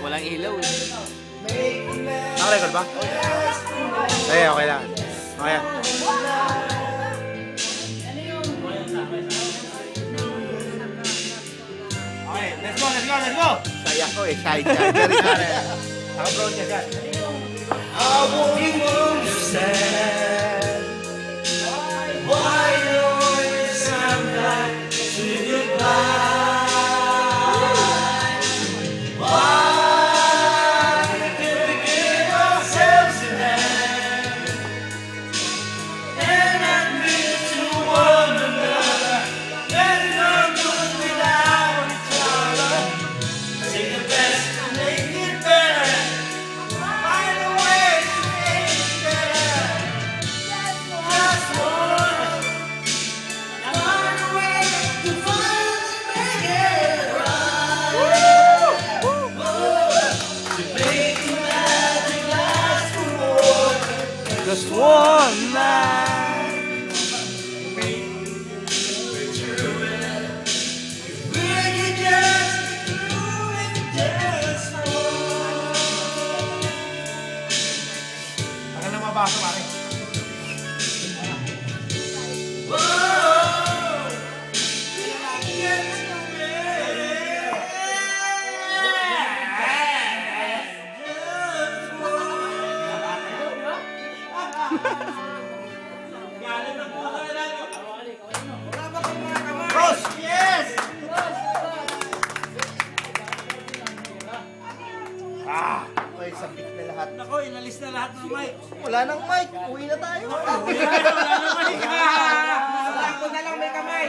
Walang ilaw eh. Naka-record ba? Eh, okay lang. Okay. Okay, let's go, let's go, let's go! Saya ko eh, shy. Very shy. Naka-broad ka dyan. I won't understand why you always come back to goodbye. Why did we give ourselves a hand and admit to one another that we're good without each other? Take the best to make it better. Find a way to make it better. Just one. Find a way to finally make it right. To make the magic last for more. Just one night. We can just do it just one. Tagal na mabasa, pare. Boss! Yes! Okay, sabit na lahat. Nako, inalis na lahat ng mic. Wala nang mic. Uwi na tayo. Wala na mic. Ako na lang may kamay.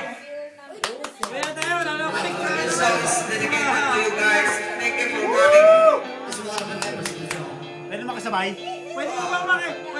Uwi na tayo, wala na mic. This song is dedicated to you guys. Thank you for coming. Pwede makasabay? Pwede mo ba makasabay?